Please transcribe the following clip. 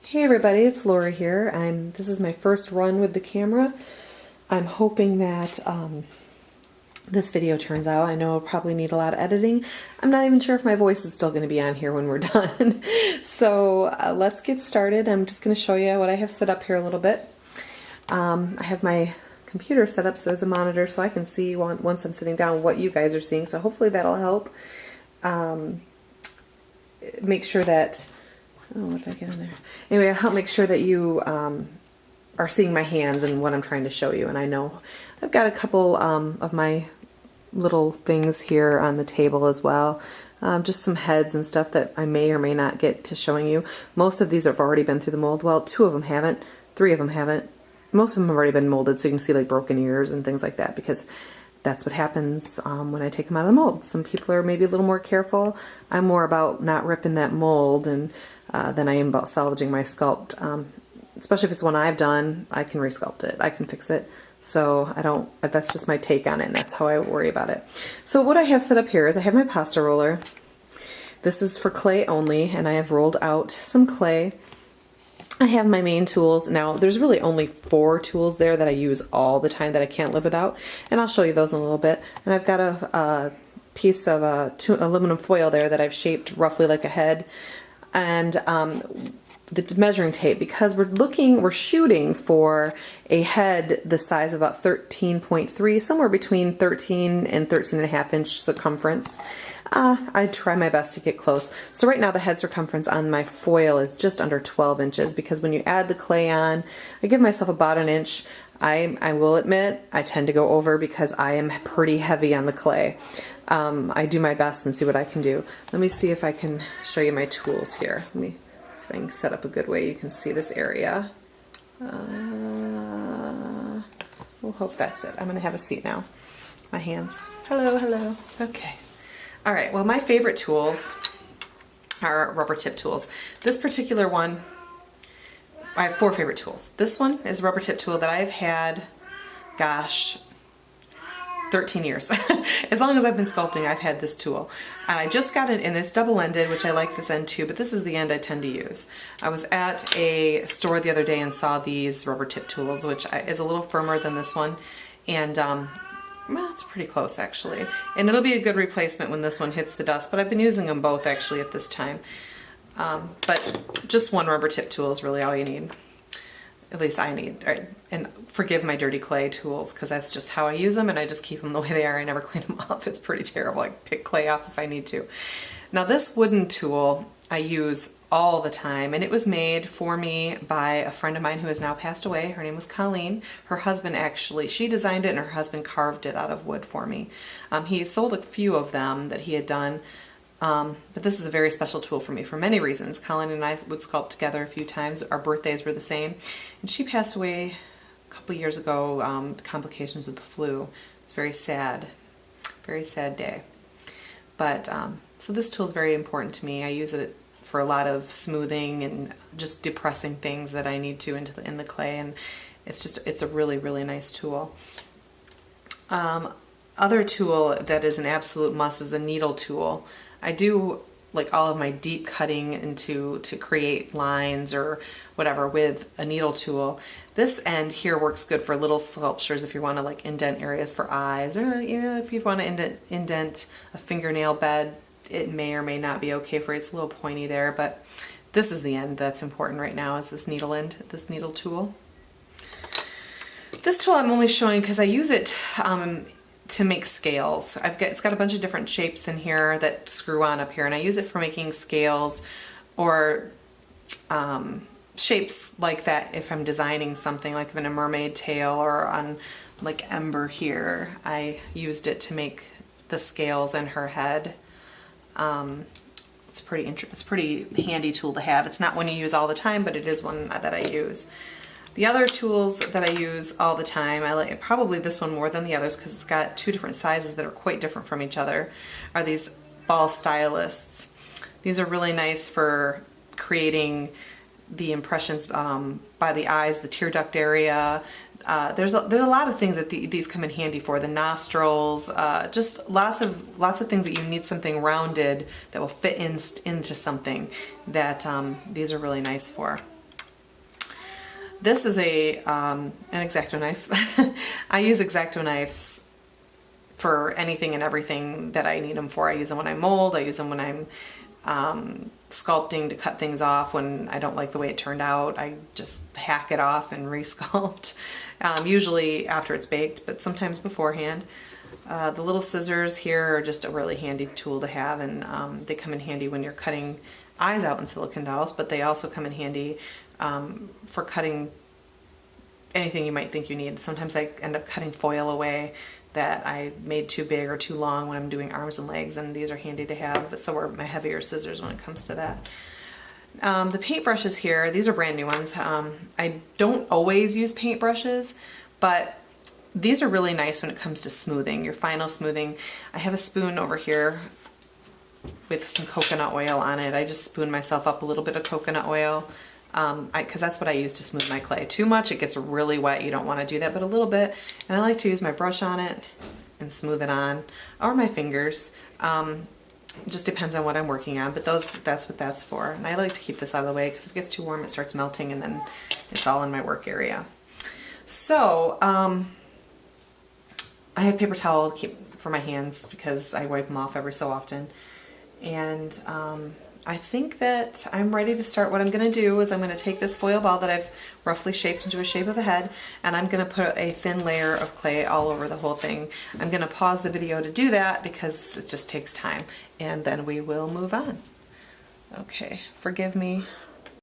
Hey everybody, it's Laura here. This is my first run with the camera. I'm hoping that this video turns out. I know I'll probably need a lot of editing. I'm not even sure if my voice is still going to be on here when we're done. So let's get started. I'm just going to show you what I have set up here a little bit. I have my computer set up so as a monitor so I can see once I'm sitting down what you guys are seeing. So hopefully that'll help. Make sure that oh, what did I get in there? Anyway, I'll help make sure that you are seeing my hands and what I'm trying to show you. And I know I've got a couple of my little things here on the table as well. Just some heads and stuff that I may or may not get to showing you. Most of these have already been through the mold. Well, 2 of them haven't. 3 of them haven't. Most of them have already been molded, so you can see like broken ears and things like that, because that's what happens when I take them out of the mold. Some people are maybe a little more careful. I'm more about not ripping that mold and than I am about salvaging my sculpt. Especially if it's one I've done, I can resculpt it. I can fix it. So I don't, that's just my take on it, and that's how I worry about it. So what I have set up here is I have my pasta roller. This is for clay only, and I have rolled out some clay. I have my main tools. Now there's really only 4 tools there that I use all the time that I can't live without, and I'll show you those in a little bit. And I've got a piece of aluminum foil there that I've shaped roughly like a head, and the measuring tape, because we're shooting for a head the size of about 13.3, somewhere between 13 and 13.5 inch circumference. I try my best to get close. So right now the head circumference on my foil is just under 12 inches, because when you add the clay on, I give myself about an inch. I will admit I tend to go over because I am pretty heavy on the clay. I do my best and see what I can do. Let me see if I can show you my tools here. Let me see if I can set up a good way you can see this area. We'll hope that's it. I'm going to have a seat now. My hands. Hello, hello. Okay. All right, well, my favorite tools are rubber tip tools. This particular one, I have 4 favorite tools. This one is a rubber tip tool that I've had, gosh, 13 years. As long as I've been sculpting, I've had this tool. And I just got it, and it's double-ended, which I like this end too, but this is the end I tend to use. I was at a store the other day and saw these rubber tip tools, which is a little firmer than this one. And well, it's pretty close actually. And it'll be a good replacement when this one hits the dust, but I've been using them both actually at this time. But just one rubber tip tool is really all you need. At least I need. And forgive my dirty clay tools, because that's just how I use them, and I just keep them the way they are. I never clean them up. It's pretty terrible. I pick clay off if I need to. Now this wooden tool I use all the time, and it was made for me by a friend of mine who has now passed away. Her name was Colleen. Her husband actually, she designed it and her husband carved it out of wood for me. He sold a few of them that he had done, but this is a very special tool for me for many reasons. Colleen and I would sculpt together a few times. Our birthdays were the same, and she passed away a couple of years ago, complications with the flu. It's very sad day. But so this tool is very important to me. I use it for a lot of smoothing and just depressing things that I need to in the clay, and it's a really, really nice tool. Other tool that is an absolute must is a needle tool. I do like all of my deep cutting to create lines or whatever with a needle tool. This end here works good for little sculptures if you want to like indent areas for eyes, or if you want to indent a fingernail bed. It may or may not be okay for it. It's a little pointy there, but this is the end that's important right now, is this needle end, this needle tool. This tool I'm only showing because I use it to make scales. It's got a bunch of different shapes in here that screw on up here, and I use it for making scales or shapes like that if I'm designing something like in a mermaid tail or on like Ember here. I used it to make the scales in her head. It's pretty handy tool to have. It's not one you use all the time, but it is one that I use. The other tools that I use all the time, I like probably this one more than the others because it's got 2 different sizes that are quite different from each other, are these ball stylists. These are really nice for creating the impressions by the eyes, the tear duct area. There's a lot of things that these come in handy for. The nostrils, just lots of things that you need something rounded that will fit into something that these are really nice for. This is an X-Acto knife. I use X-Acto knives for anything and everything that I need them for. I use them when I mold, I use them when I'm sculpting to cut things off when I don't like the way it turned out. I just hack it off and resculpt, usually after it's baked, but sometimes beforehand. The little scissors here are just a really handy tool to have, and they come in handy when you're cutting eyes out in silicone dolls, but they also come in handy for cutting anything you might think you need. Sometimes I end up cutting foil away that I made too big or too long when I'm doing arms and legs, and these are handy to have, but so are my heavier scissors when it comes to that. The paintbrushes here, these are brand new ones. I don't always use paintbrushes, but these are really nice when it comes to smoothing, your final smoothing. I have a spoon over here with some coconut oil on it. I just spoon myself up a little bit of coconut oil because that's what I use to smooth my clay. Too much, it gets really wet. You don't want to do that, but a little bit. And I like to use my brush on it and smooth it on, or my fingers. It just depends on what I'm working on, but that's what that's for. And I like to keep this out of the way because if it gets too warm, it starts melting, and then it's all in my work area. So I have paper towel to keep for my hands because I wipe them off every so often. And I think that I'm ready to start. What I'm going to do is I'm going to take this foil ball that I've roughly shaped into a shape of a head, and I'm going to put a thin layer of clay all over the whole thing. I'm going to pause the video to do that because it just takes time, and then we will move on. Okay, forgive me